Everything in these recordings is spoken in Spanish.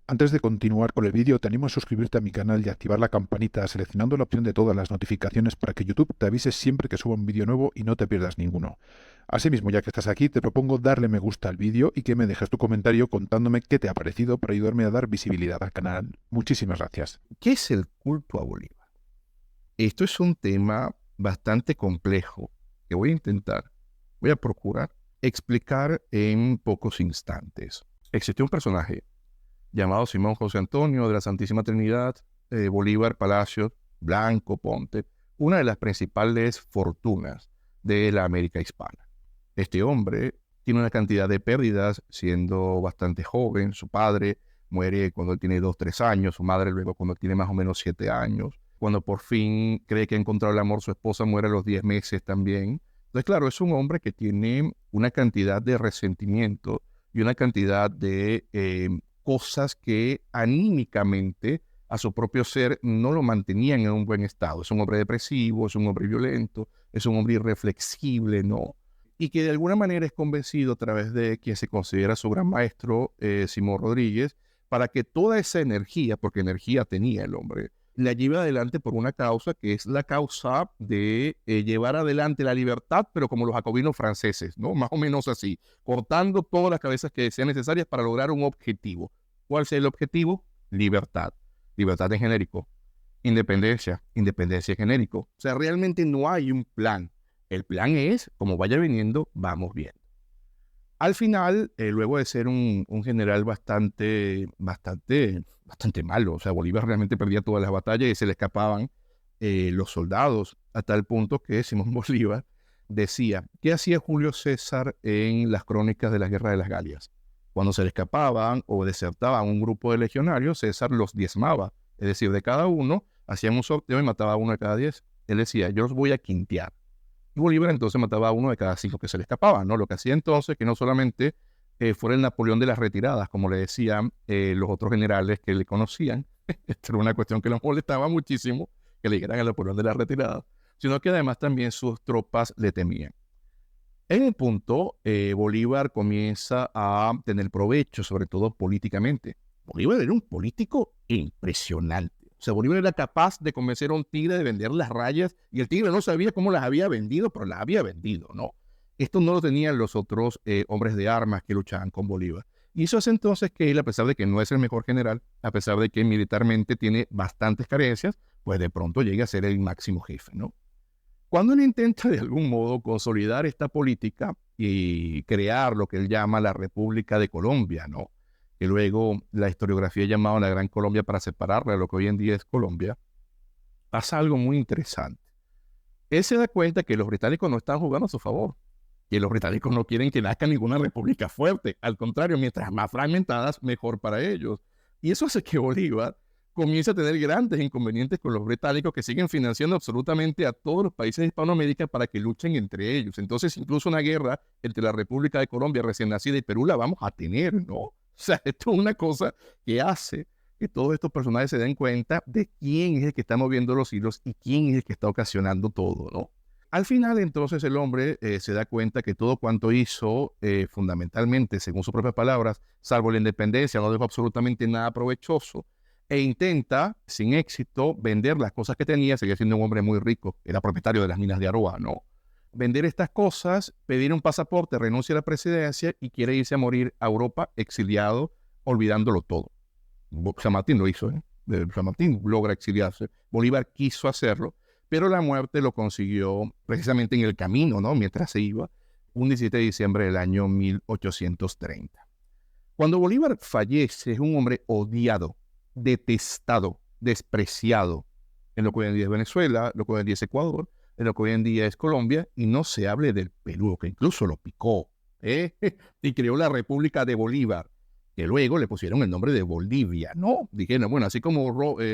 Antes de continuar con el vídeo, te animo a suscribirte a mi canal y activar la campanita seleccionando la opción de todas las notificaciones para que YouTube te avise siempre que suba un vídeo nuevo y no te pierdas ninguno. Asimismo, ya que estás aquí, te propongo darle me gusta al vídeo y que me dejes tu comentario contándome qué te ha parecido para ayudarme a dar visibilidad al canal. Muchísimas gracias. ¿Qué es el culto a Bolívar? Esto es un tema bastante complejo que voy a procurar explicar en pocos instantes. Existió un personaje llamado Simón José Antonio de la Santísima Trinidad, Bolívar Palacios, Blanco Ponte, una de las principales fortunas de la América hispana. Este hombre tiene una cantidad de pérdidas siendo bastante joven. Su padre muere cuando él tiene 2, 3 años, su madre luego cuando tiene más o menos 7 años. Cuando por fin cree que ha encontrado el amor, su esposa muere a los 10 meses también. Entonces, claro, es un hombre que tiene una cantidad de resentimiento y una cantidad de cosas que anímicamente a su propio ser no lo mantenían en un buen estado. Es un hombre depresivo, es un hombre violento, es un hombre irreflexible, ¿no? Y que de alguna manera es convencido a través de quien se considera su gran maestro, Simón Rodríguez, para que toda esa energía, porque energía tenía el hombre, la lleve adelante por una causa que es la causa de llevar adelante la libertad, pero como los jacobinos franceses, ¿no? Más o menos así, cortando todas las cabezas que sean necesarias para lograr un objetivo. ¿Cuál es el objetivo? Libertad. Libertad en genérico. Independencia. Independencia en genérico. O sea, realmente no hay un plan. El plan es, como vaya viniendo, vamos bien. Al final, luego de ser un general bastante malo, o sea, Bolívar realmente perdía todas las batallas y se le escapaban los soldados, a tal punto que Simón Bolívar decía, ¿qué hacía Julio César en las crónicas de la Guerra de las Galias? Cuando se le escapaban o desertaban un grupo de legionarios, César los diezmaba, es decir, de cada uno, hacían un sorteo y mataba a uno de cada 10. Él decía, yo los voy a quintear. Y Bolívar entonces mataba a uno de cada 5 que se le escapaba, ¿no? Lo que hacía entonces que no solamente fuera el Napoleón de las retiradas, como le decían los otros generales que le conocían, esto era una cuestión que los molestaba muchísimo, que le dijeran el Napoleón de las retiradas, sino que además también sus tropas le temían. En un punto, Bolívar comienza a tener provecho, sobre todo políticamente. Bolívar era un político impresionante. O sea, Bolívar era capaz de convencer a un tigre de vender las rayas y el tigre no sabía cómo las había vendido, pero las había vendido, ¿no? Esto no lo tenían los otros hombres de armas que luchaban con Bolívar. Y eso hace entonces que él, a pesar de que no es el mejor general, a pesar de que militarmente tiene bastantes carencias, pues de pronto llega a ser el máximo jefe, ¿no? Cuando él intenta de algún modo consolidar esta política y crear lo que él llama la República de Colombia, ¿no? Que luego la historiografía ha llamado la Gran Colombia para separarla de lo que hoy en día es Colombia, pasa algo muy interesante. Él se da cuenta que los británicos no están jugando a su favor, que los británicos no quieren que nazca ninguna república fuerte. Al contrario, mientras más fragmentadas, mejor para ellos. Y eso hace que Bolívar comienza a tener grandes inconvenientes con los británicos que siguen financiando absolutamente a todos los países de Hispanoamérica para que luchen entre ellos. Entonces, incluso una guerra entre la República de Colombia recién nacida y Perú la vamos a tener, ¿no? O sea, esto es una cosa que hace que todos estos personajes se den cuenta de quién es el que está moviendo los hilos y quién es el que está ocasionando todo, ¿no? Al final, entonces, el hombre se da cuenta que todo cuanto hizo, fundamentalmente, según sus propias palabras, salvo la independencia, no dejó absolutamente nada provechoso, e intenta, sin éxito, vender las cosas que tenía. Seguía siendo un hombre muy rico, era propietario de las minas de Aroa, ¿no? Vender estas cosas, pedir un pasaporte, renuncia a la presidencia y quiere irse a morir a Europa exiliado, olvidándolo todo. San Martín lo hizo, ¿eh? San Martín logra exiliarse. Bolívar quiso hacerlo, pero la muerte lo consiguió precisamente en el camino, ¿no? Mientras se iba, un 17 de diciembre del año 1830. Cuando Bolívar fallece, es un hombre odiado, detestado, despreciado en lo que hoy en día es Venezuela, lo que hoy en día es Ecuador, en lo que hoy en día es Colombia, y no se hable del Perú, que incluso lo picó, ¿eh? Y creó la República de Bolívar, que luego le pusieron el nombre de Bolivia, ¿no? Dijeron, bueno, así como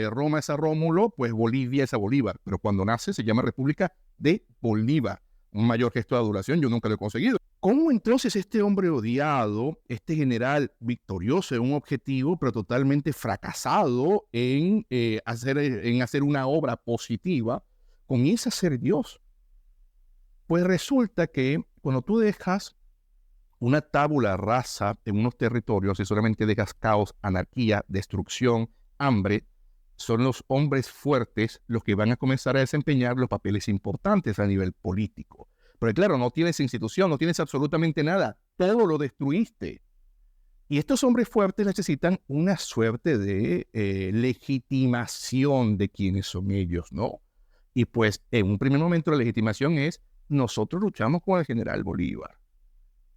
Roma es a Rómulo, pues Bolivia es a Bolívar, pero cuando nace se llama República de Bolívar. Un mayor gesto de adulación yo nunca lo he conseguido. ¿Cómo entonces este hombre odiado, este general victorioso en un objetivo, pero totalmente fracasado en hacer una obra positiva, comienza a ser Dios? Pues resulta que cuando tú dejas una tabula rasa en unos territorios y solamente dejas caos, anarquía, destrucción, hambre, son los hombres fuertes los que van a comenzar a desempeñar los papeles importantes a nivel político. Pero claro, no tienes institución, no tienes absolutamente nada, todo lo destruiste. Y estos hombres fuertes necesitan una suerte de legitimación de quiénes son ellos, ¿no? Y pues en un primer momento la legitimación es, nosotros luchamos con el general Bolívar.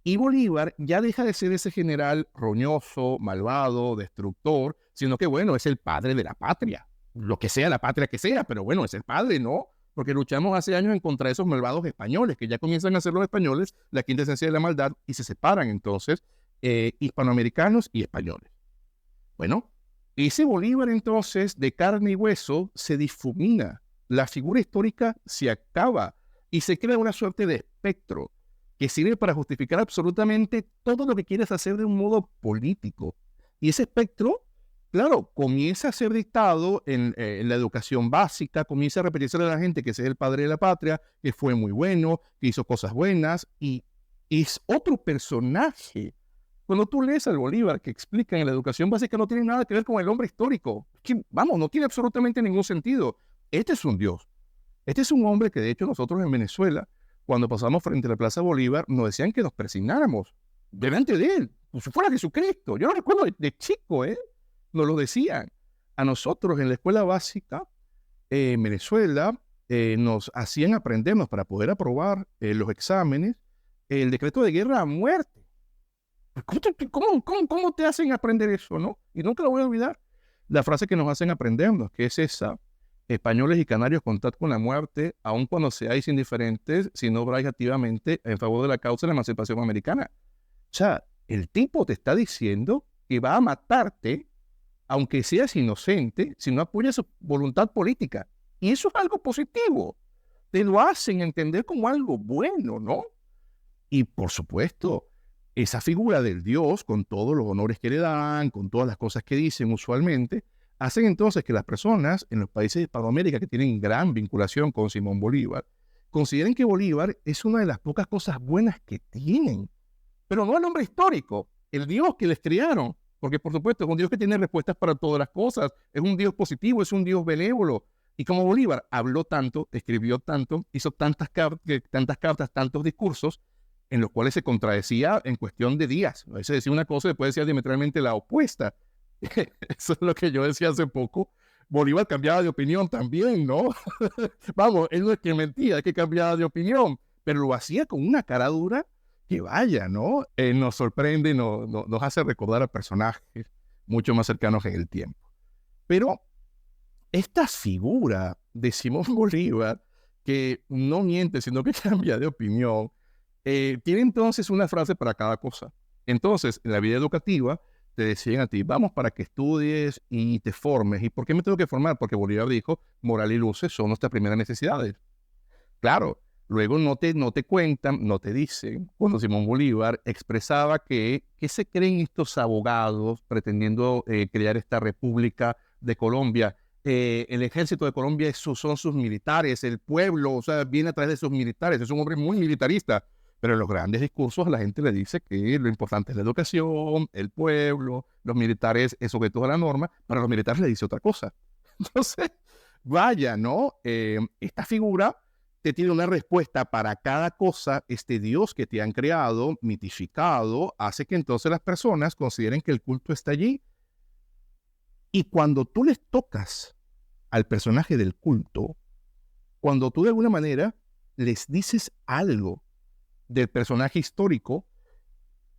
Y Bolívar ya deja de ser ese general roñoso, malvado, destructor, sino que, bueno, es el padre de la patria. Lo que sea la patria que sea, pero bueno, es el padre, ¿no? Porque luchamos hace años en contra de esos malvados españoles, que ya comienzan a ser los españoles la quinta esencia de la maldad, y se separan entonces hispanoamericanos y españoles. Bueno, ese Bolívar entonces, de carne y hueso, se difumina. La figura histórica se acaba y se crea una suerte de espectro que sirve para justificar absolutamente todo lo que quieres hacer de un modo político. Y ese espectro, claro, comienza a ser dictado en la educación básica, comienza a repetirse a la gente que ese es el padre de la patria, que fue muy bueno, que hizo cosas buenas, y es otro personaje. Cuando tú lees al Bolívar que explican en la educación básica, no tiene nada que ver con el hombre histórico. Que, vamos, no tiene absolutamente ningún sentido. Este es un dios. Este es un hombre que, de hecho, nosotros en Venezuela, cuando pasamos frente a la Plaza Bolívar, nos decían que nos persignáramos delante de él, como si fuera Jesucristo. Yo lo recuerdo de chico, nos lo decían. A nosotros en la escuela básica, en Venezuela, nos hacían aprendernos para poder aprobar los exámenes el decreto de guerra a muerte. ¿Cómo te hacen aprender eso, no? Y nunca lo voy a olvidar. La frase que nos hacen aprendernos, que es esa: españoles y canarios, contad con la muerte, aun cuando seáis indiferentes, si no obráis activamente en favor de la causa de la emancipación americana. O sea, el tipo te está diciendo que va a matarte, aunque seas inocente, si no apoyas su voluntad política. Y eso es algo positivo. Te lo hacen entender como algo bueno, ¿no? Y por supuesto, esa figura del Dios, con todos los honores que le dan, con todas las cosas que dicen usualmente, hacen entonces que las personas en los países de Hispanoamérica que tienen gran vinculación con Simón Bolívar, consideren que Bolívar es una de las pocas cosas buenas que tienen. Pero no el hombre histórico, el Dios que les criaron. Porque por supuesto es un Dios que tiene respuestas para todas las cosas, es un Dios positivo, es un Dios benévolo. Y como Bolívar habló tanto, escribió tanto, hizo tantas cartas, tantos discursos, en los cuales se contradecía en cuestión de días. A veces decía una cosa y después decía diametralmente la opuesta. Eso es lo que yo decía hace poco. Bolívar cambiaba de opinión también, ¿no? Vamos, él no es que mentía, es que cambiaba de opinión, pero lo hacía con una cara dura que vaya, ¿no? Nos sorprende, nos hace recordar a personajes mucho más cercanos en el tiempo. Pero esta figura de Simón Bolívar, que no miente, sino que cambia de opinión, tiene entonces una frase para cada cosa. Entonces, en la vida educativa, te decían a ti, vamos para que estudies y te formes. ¿Y por qué me tengo que formar? Porque Bolívar dijo, moral y luces son nuestras primeras necesidades. Claro, luego no te cuentan, no te dicen, cuando Simón Bolívar expresaba que, ¿qué se creen estos abogados pretendiendo crear esta República de Colombia? El ejército de Colombia son sus militares, el pueblo, o sea, viene a través de sus militares, es un hombre muy militarista. Pero en los grandes discursos a la gente le dice que lo importante es la educación, el pueblo, los militares es sobre todo la norma, para los militares le dice otra cosa. Entonces, vaya, ¿no? Esta figura te tiene una respuesta para cada cosa. Este Dios que te han creado, mitificado, hace que entonces las personas consideren que el culto está allí. Y cuando tú les tocas al personaje del culto, cuando tú de alguna manera les dices algo del personaje histórico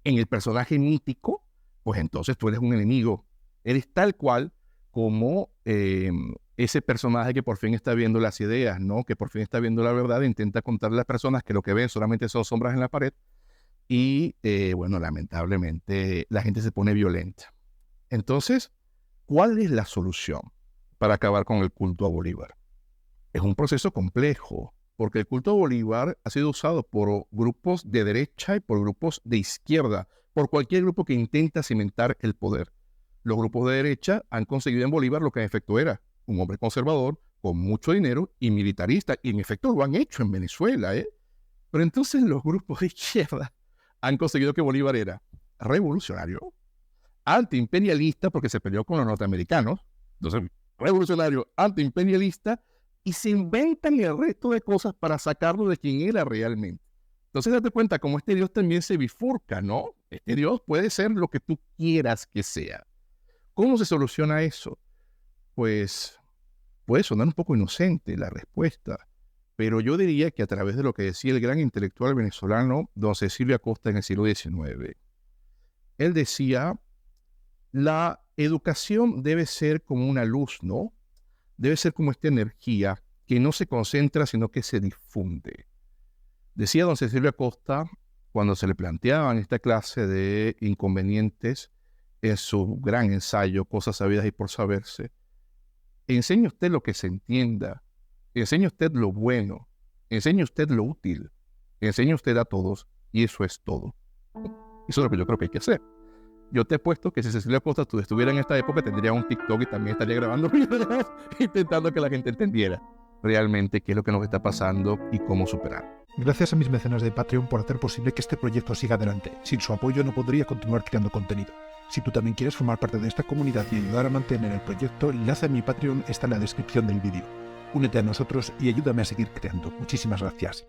en el personaje mítico, pues entonces tú eres un enemigo. Eres tal cual como ese personaje que por fin está viendo las ideas, ¿no? Que por fin está viendo la verdad e intenta contarle a las personas que lo que ven solamente son sombras en la pared. Y bueno, lamentablemente la gente se pone violenta. Entonces, ¿cuál es la solución para acabar con el culto a Bolívar? Es un proceso complejo, porque el culto a Bolívar ha sido usado por grupos de derecha y por grupos de izquierda, por cualquier grupo que intenta cimentar el poder. Los grupos de derecha han conseguido en Bolívar lo que en efecto era un hombre conservador, con mucho dinero y militarista, y en efecto lo han hecho en Venezuela, ¿eh? Pero entonces los grupos de izquierda han conseguido que Bolívar era revolucionario, antiimperialista porque se peleó con los norteamericanos, entonces revolucionario, antiimperialista, y se inventan el resto de cosas para sacarlo de quien era realmente. Entonces date cuenta cómo este Dios también se bifurca, ¿no? Este Dios puede ser lo que tú quieras que sea. ¿Cómo se soluciona eso? Pues puede sonar un poco inocente la respuesta, pero yo diría que a través de lo que decía el gran intelectual venezolano don Cecilio Acosta en el siglo XIX. Él decía, la educación debe ser como una luz, ¿no? Debe ser como esta energía que no se concentra, sino que se difunde. Decía don Cecilio Acosta, cuando se le planteaban esta clase de inconvenientes en su gran ensayo, Cosas sabidas y por saberse, enseñe usted lo que se entienda, enseñe usted lo bueno, enseñe usted lo útil, enseñe usted a todos, y eso es todo. Eso es lo que yo creo que hay que hacer. Yo te he puesto que si Cecilio Acosta estuviera en esta época, tendría un TikTok y también estaría grabando videos intentando que la gente entendiera realmente qué es lo que nos está pasando y cómo superar. Gracias a mis mecenas de Patreon por hacer posible que este proyecto siga adelante. Sin su apoyo no podría continuar creando contenido. Si tú también quieres formar parte de esta comunidad y ayudar a mantener el proyecto, el enlace a mi Patreon está en la descripción del vídeo. Únete a nosotros y ayúdame a seguir creando. Muchísimas gracias.